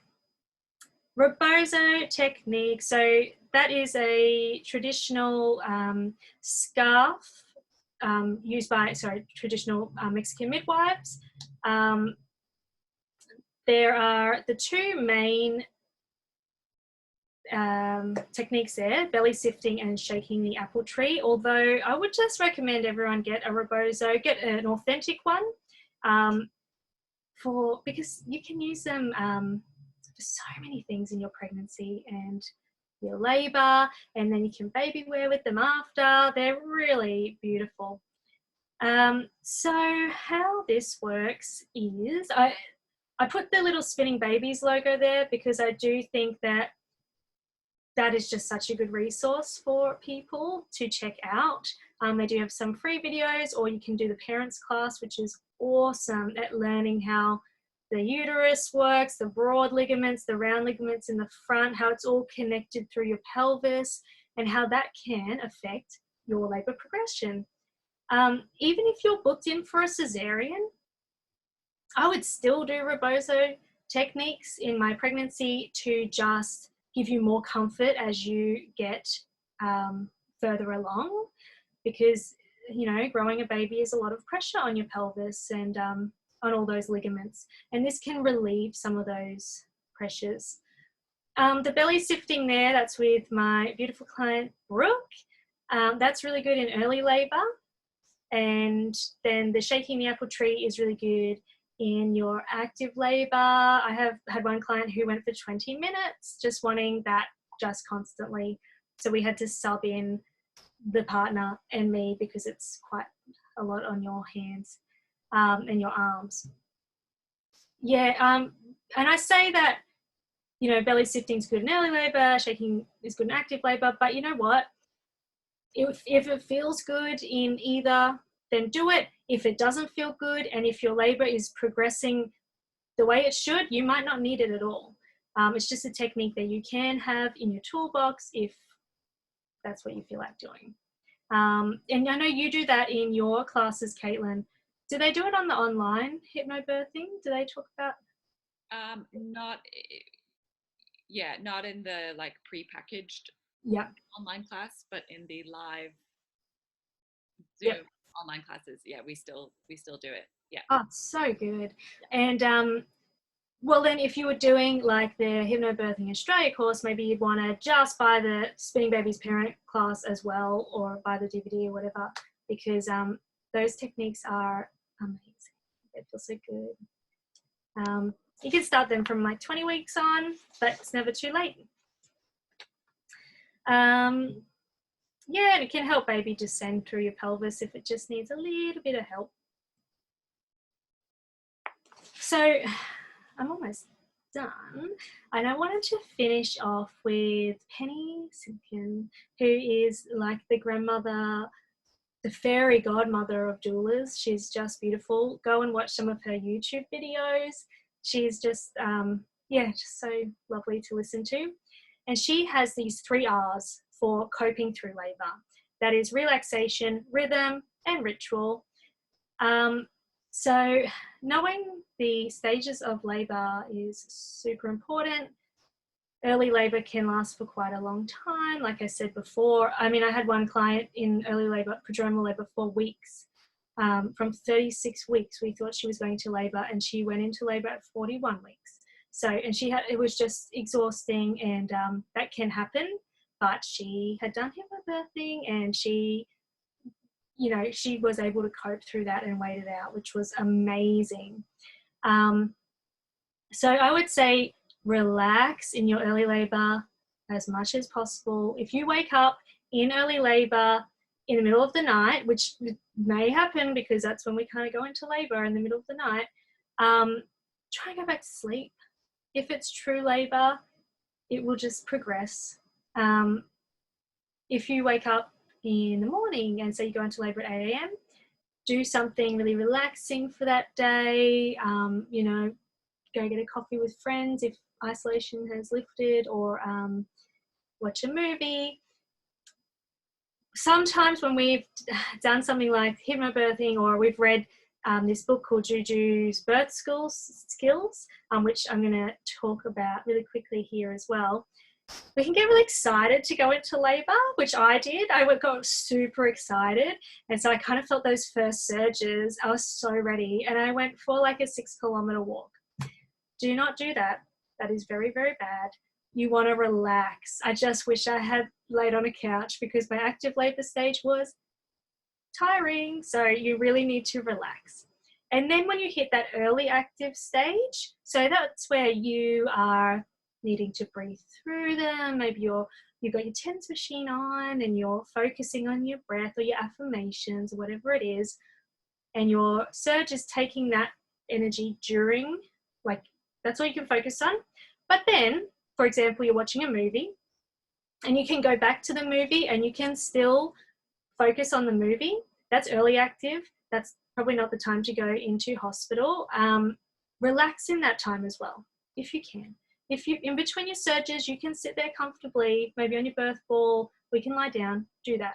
Rebozo technique. So that is a traditional scarf used by, traditional Mexican midwives. There are the two main techniques there, belly sifting and shaking the apple tree, although I would just recommend everyone get a Rebozo, get an authentic one, because you can use them for so many things in your pregnancy and your labor, and then you can baby wear with them after. They're really beautiful. So how this works is I put the little Spinning Babies logo there because I do think that is just such a good resource for people to check out. They do have some free videos, or you can do the parents class, which is awesome at learning how the uterus works, the broad ligaments, the round ligaments in the front, how it's all connected through your pelvis, and how that can affect your labor progression. Even if you're booked in for a cesarean, I would still do Rebozo techniques in my pregnancy to just give you more comfort as you get further along, because, you know, growing a baby is a lot of pressure on your pelvis and on all those ligaments, and this can relieve some of those pressures. The belly sifting there, that's with my beautiful client Brooke. That's really good in early labor, and then the shaking the apple tree is really good in your active labor. I have had one client who went for 20 minutes just wanting that just constantly, so we had to sub in the partner and me because it's quite a lot on your hands and your arms. Yeah, and I say that, you know, belly sifting is good in early labor, shaking is good in active labor, but you know what? If it feels good in either, then do it. If it doesn't feel good, and if your labor is progressing the way it should, you might not need it at all. It's just a technique that you can have in your toolbox if that's what you feel like doing. And I know you do that in your classes, Caitlin. Do they do it on the online hypnobirthing? Do they talk about? Not in the like pre-packaged online class, but in the live Zoom online classes, we still do it. Yeah. Oh, so good. And well, then if you were doing like the Hypnobirthing Australia course, maybe you'd want to just buy the Spinning Babies parent class as well, or buy the DVD or whatever, because those techniques are amazing. They feel so good. You can start them from like 20 weeks on, but it's never too late. Yeah, and it can help baby descend through your pelvis if it just needs a little bit of help. So I'm almost done, and I wanted to finish off with Penny Simpkin, who is like the grandmother, the fairy godmother of doulas. She's just beautiful. Go and watch some of her YouTube videos. She's just just so lovely to listen to. And she has these 3 R's for coping through labor. That is relaxation, rhythm, and ritual. So knowing the stages of labor is super important. early labor can last for quite a long time. Like I said before, I mean, I had one client in early labor, prodromal labor, for weeks. From 36 weeks, we thought she was going to labor, and she went into labor at 41 weeks. So, and it was just exhausting, and that can happen, but she had done hypnobirthing, and she was able to cope through that and wait it out, which was amazing. So I would say relax in your early labor as much as possible. If you wake up in early labor in the middle of the night, which may happen because that's when we kind of go into labor in the middle of the night, try and go back to sleep. If it's true labor, it will just progress. If you wake up in the morning and say you go into labor at 8 a.m., do something really relaxing for that day. Go get a coffee with friends if isolation has lifted, or watch a movie. Sometimes when we've done something like hypnobirthing, or we've read this book called Juju's Birth Skills, which I'm going to talk about really quickly here as well, we can get really excited to go into labor, which I did. I got super excited, and so I kind of felt those first surges. I was so ready, and I went for like a 6-kilometer walk. Do not do that. That is very, very bad. You want to relax. I just wish I had laid on a couch, because my active labor stage was tiring. So you really need to relax. And then when you hit that early active stage, so that's where you are needing to breathe through them. Maybe you've got your TENS machine on, and you're focusing on your breath or your affirmations or whatever it is. And your surge is taking that energy during, like, that's all you can focus on. But then, for example, you're watching a movie, and you can go back to the movie and you can still focus on the movie. That's early active. That's probably not the time to go into hospital. Relax in that time as well, if you can. If you, in between your surges, you can sit there comfortably, maybe on your birth ball, we can lie down, do that.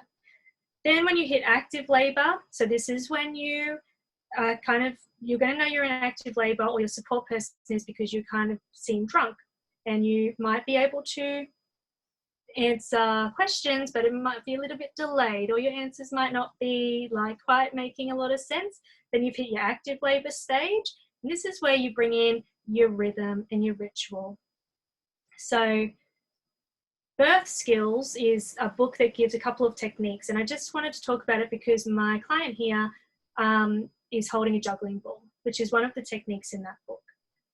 Then when you hit active labor, so this is when you you're going to know you're in active labor, or your support person is, because you kind of seem drunk, and you might be able to answer questions, but it might be a little bit delayed, or your answers might not be like quite making a lot of sense. Then you've hit your active labor stage, and this is where you bring in your rhythm and your ritual. So Birth Skills is a book that gives a couple of techniques, and I just wanted to talk about it because my client here is holding a juggling ball, which is one of the techniques in that book.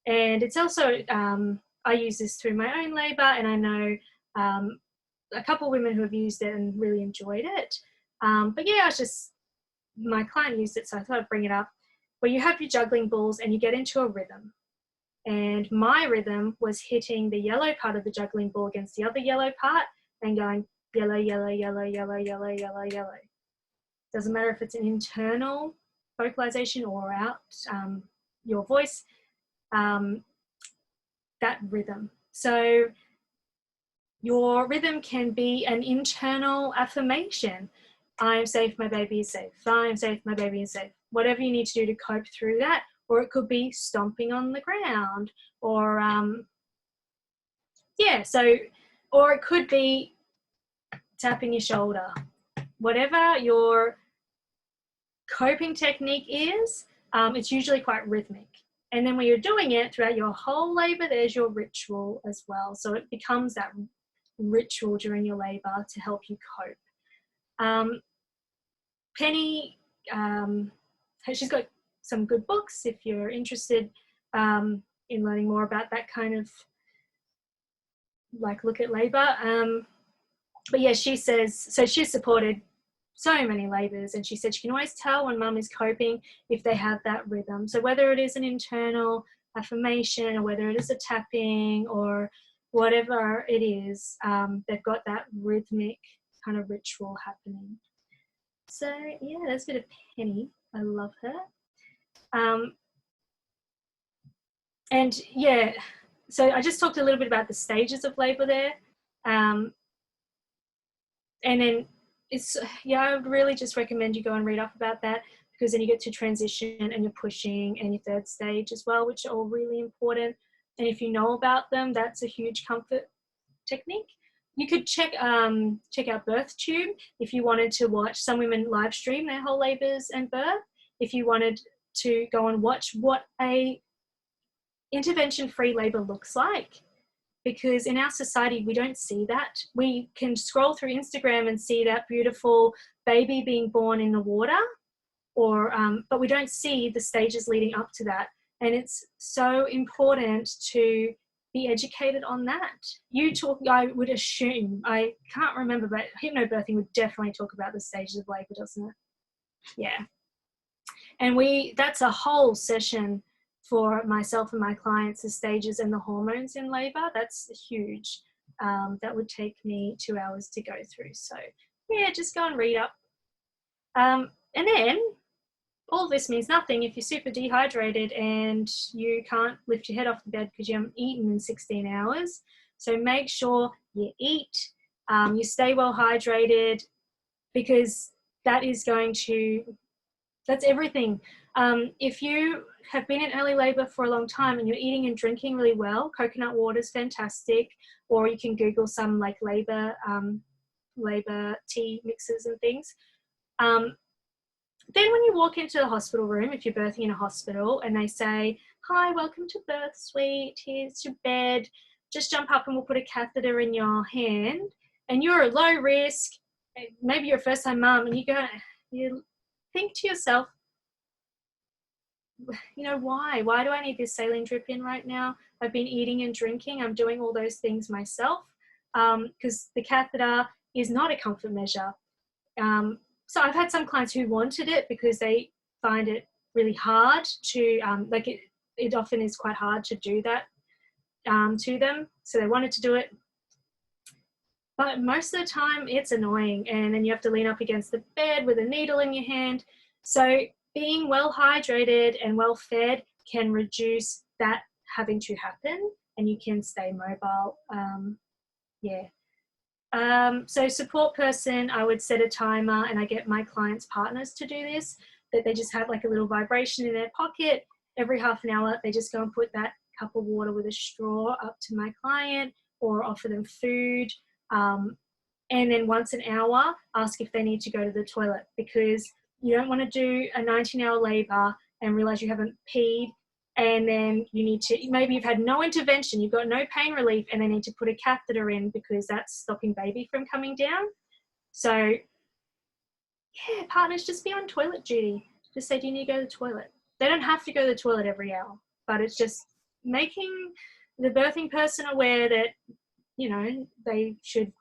And it's also, I use this through my own labor, and I know a couple of women who have used it and really enjoyed it. But yeah, my client used it, so I thought I'd bring it up. Where you have your juggling balls and you get into a rhythm. And my rhythm was hitting the yellow part of the juggling ball against the other yellow part and going yellow, yellow, yellow, yellow, yellow, yellow, yellow. Doesn't matter if it's an internal vocalization or out your voice, that rhythm. So your rhythm can be an internal affirmation. I am safe, my baby is safe. I am safe, my baby is safe. Whatever you need to do to cope through that. Or it could be stomping on the ground, or or it could be tapping your shoulder. Whatever your coping technique is, it's usually quite rhythmic. And then when you're doing it throughout your whole labor, there's your ritual as well. So it becomes that ritual during your labor to help you cope. Penny, she's got some good books if you're interested in learning more about that kind of like look at labor. But yeah, she says, so she's supported so many labors, and she said she can always tell when mum is coping if they have that rhythm. So whether it is an internal affirmation, or whether it is a tapping, or whatever it is, they've got that rhythmic kind of ritual happening. So yeah, that's a bit of Penny. I love her. And yeah, so I just talked a little bit about the stages of labor there. And then I would really just recommend you go and read up about that, because then you get to transition and you're pushing and your third stage as well, which are all really important. And if you know about them, that's a huge comfort technique. You could check out BirthTube if you wanted to watch. Some women live stream their whole labours and birth. If you wanted to go and watch what a intervention-free labour looks like, because in our society we don't see that. We can scroll through Instagram and see that beautiful baby being born in the water, or but we don't see the stages leading up to that. And it's so important to be educated on that. You talk, I would assume, I can't remember, but hypnobirthing would definitely talk about the stages of labour, doesn't it? Yeah. And that's a whole session for myself and my clients, the stages and the hormones in labour. That's huge. That would take me 2 hours to go through. So yeah, just go and read up. And then all this means nothing if you're super dehydrated and you can't lift your head off the bed because you haven't eaten in 16 hours. So make sure you eat, you stay well hydrated, because that is that's everything. If you have been in early labour for a long time and you're eating and drinking really well, coconut water is fantastic, or you can Google some like labour tea mixes and things. Then when you walk into the hospital room, if you're birthing in a hospital, and they say, "Hi, welcome to birth suite, here's your bed, just jump up and we'll put a catheter in your hand," and you're a low risk, maybe you're a first time mum, and you think to yourself, you know, why do I need this saline drip in right now? I've been eating and drinking, I'm doing all those things myself, because the catheter is not a comfort measure. So I've had some clients who wanted it because they find it really hard to, it often is quite hard to do that to them. So they wanted to do it. But most of the time it's annoying, and then you have to lean up against the bed with a needle in your hand. So being well hydrated and well fed can reduce that having to happen, and you can stay mobile. So support person, I would set a timer, and I get my clients' partners to do this, that they just have like a little vibration in their pocket. Every half an hour, they just go and put that cup of water with a straw up to my client, or offer them food. And then once an hour, ask if they need to go to the toilet, because you don't want to do a 19-hour labour and realise you haven't peed, and then you need to, maybe you've had no intervention, you've got no pain relief, and they need to put a catheter in because that's stopping baby from coming down. So yeah, partners, just be on toilet duty. Just say, do you need to go to the toilet? They don't have to go to the toilet every hour, but it's just making the birthing person aware that, you know, they should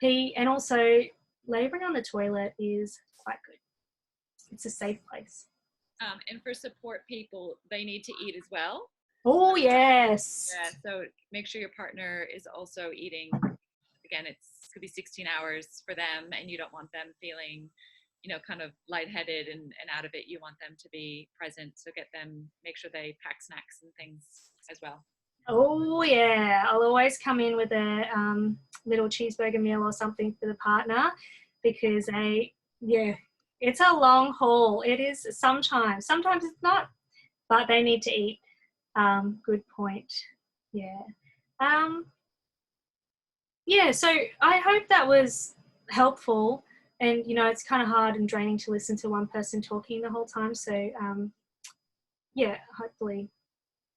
pee. And also labouring on the toilet is quite good. It's a safe place. And for support people, they need to eat as well. Oh, yes. Yeah, so make sure your partner is also eating. Again, could be 16 hours for them, and you don't want them feeling, you know, kind of lightheaded and out of it. You want them to be present. So make sure they pack snacks and things as well. Oh, yeah. I'll always come in with a little cheeseburger meal or something for the partner, because it's a long haul. It is sometimes it's not, but they need to eat. Good point. Yeah. So I hope that was helpful. And, you know, it's kind of hard and draining to listen to one person talking the whole time. So, hopefully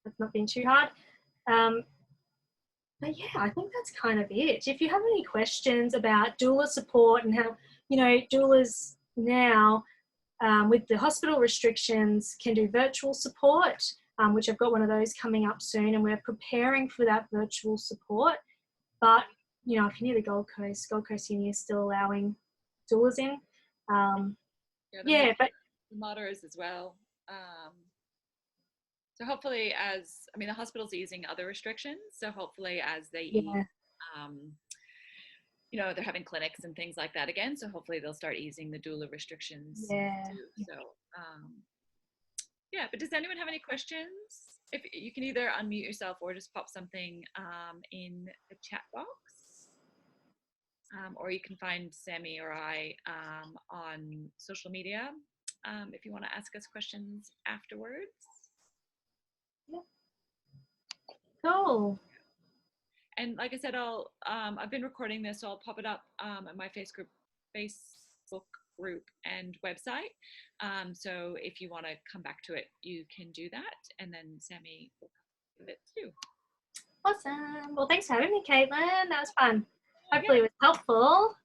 that's not been too hard. But yeah, I think that's kind of it. If you have any questions about doula support and how, you know, doulas now with the hospital restrictions can do virtual support, which I've got one of those coming up soon, and we're preparing for that virtual support. But, you know, if you're near the Gold Coast Uni is still allowing doulas in. But the Mater is as well. So hopefully the hospital's easing other restrictions. So hopefully as they ease, you know, they're having clinics and things like that again. So hopefully they'll start easing the doula restrictions too. So, but does anyone have any questions? If you can either unmute yourself or just pop something in the chat box. Or you can find Sammy or I on social media if you want to ask us questions afterwards. Yeah. Cool. And like I said, I've been recording this, so I'll pop it up at my Facebook group and website. So if you want to come back to it, you can do that, and then Sammy will come with it too. Awesome. Well, thanks for having me, Caitlin. That was fun. Yeah. Hopefully it was helpful.